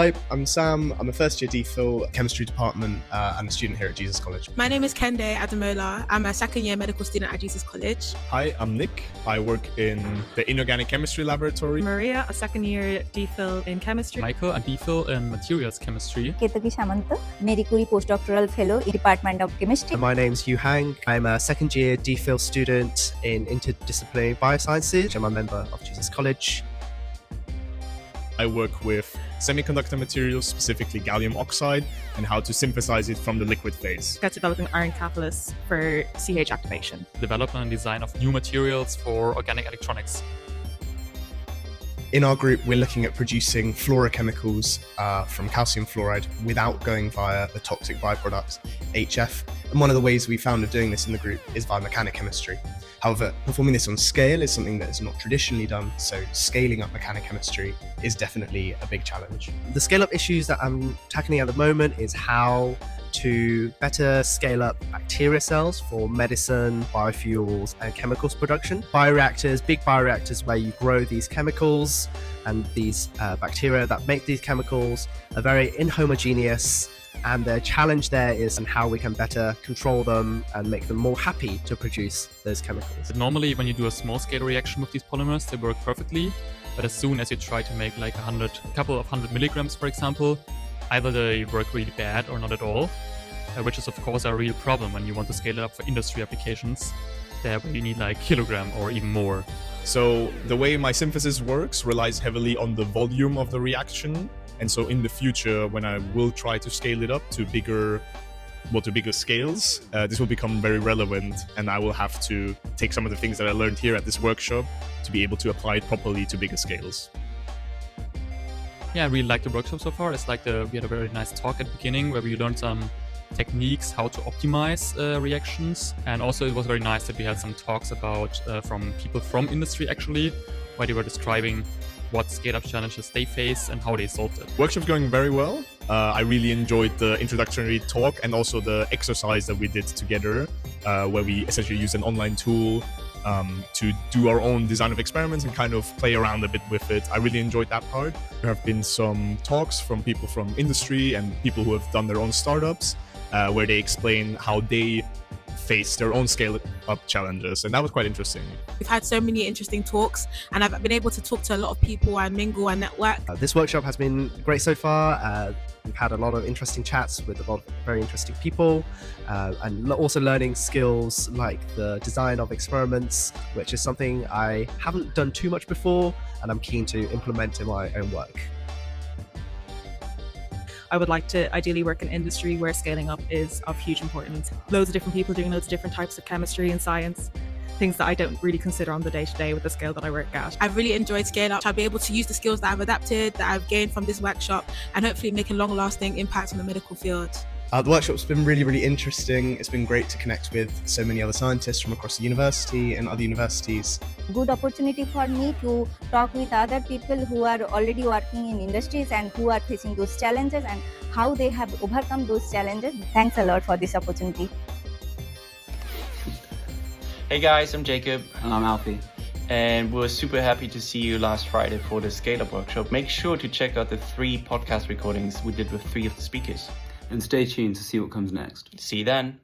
Hi, I'm Sam. I'm a first year DPhil chemistry department and a student here at Jesus College. My name is Kende Adamola. I'm a second year medical student at Jesus College. Hi, I'm Nick. I work in the inorganic chemistry laboratory. Maria, a second year DPhil in chemistry. Michael, a DPhil in materials chemistry. Ketaki Samanta, Marie Curie postdoctoral fellow in Department of Chemistry. My name's Yu Hang. I'm a second year DPhil student in interdisciplinary biosciences. I'm a member of Jesus College. I work with semiconductor materials, specifically gallium oxide, and how to synthesize it from the liquid phase. Developing iron catalysts for CH activation. Development and design of new materials for organic electronics. In our group, we're looking at producing fluorochemicals from calcium fluoride without going via the toxic byproduct, HF. And one of the ways we found of doing this in the group is via mechanic chemistry. However, performing this on scale is something that is not traditionally done, so scaling up mechanic chemistry is definitely a big challenge. The scale-up issues that I'm tackling at the moment is how to better scale up bacteria cells for medicine, biofuels, and chemicals production. Bioreactors, big bioreactors where you grow these chemicals and these bacteria that make these chemicals are very inhomogeneous, and the challenge there is on how we can better control them and make them more happy to produce those chemicals. Normally, when you do a small scale reaction with these polymers, they work perfectly. But as soon as you try to make like a couple of hundred milligrams, for example, either they work really bad or not at all, which is of course a real problem when you want to scale it up for industry applications, where you need like kilogram or even more. So the way my synthesis works relies heavily on the volume of the reaction. And so in the future, when I will try to scale it up to bigger scales, this will become very relevant, and I will have to take some of the things that I learned here at this workshop to be able to apply it properly to bigger scales. Yeah, I really like the workshop so far. It's like we had a very nice talk at the beginning where we learned some techniques how to optimize reactions, and also it was very nice that we had some talks about from people from industry actually, where they were describing what scale-up challenges they face and how they solved it. Workshop's going very well. I really enjoyed the introductory talk and also the exercise that we did together, where we essentially used an online tool to do our own design of experiments and kind of play around a bit with it. I really enjoyed that part. There have been some talks from people from industry and people who have done their own startups, where they explain how they face their own scale-up challenges, and that was quite interesting. We've had so many interesting talks, and I've been able to talk to a lot of people and mingle and network. This workshop has been great so far. We've had a lot of interesting chats with a lot of very interesting people, and also learning skills like the design of experiments, which is something I haven't done too much before, and I'm keen to implement in my own work. I would like to ideally work in industry where scaling up is of huge importance. Loads of different people doing loads of different types of chemistry and science, things that I don't really consider on the day-to-day with the scale that I work at. I've really enjoyed Scale Up. I'll be able to use the skills that I've adapted, that I've gained from this workshop, and hopefully make a long-lasting impact on the medical field. The workshop's been really, really interesting. It's been great to connect with so many other scientists from across the university and other universities. Good opportunity for me to talk with other people who are already working in industries and who are facing those challenges and how they have overcome those challenges. Thanks a lot for this opportunity. Hey guys, I'm Jacob. And I'm Alfie. And we're super happy to see you last Friday for the Scale Up workshop. Make sure to check out the 3 podcast recordings we did with 3 of the speakers. And stay tuned to see what comes next. See you then.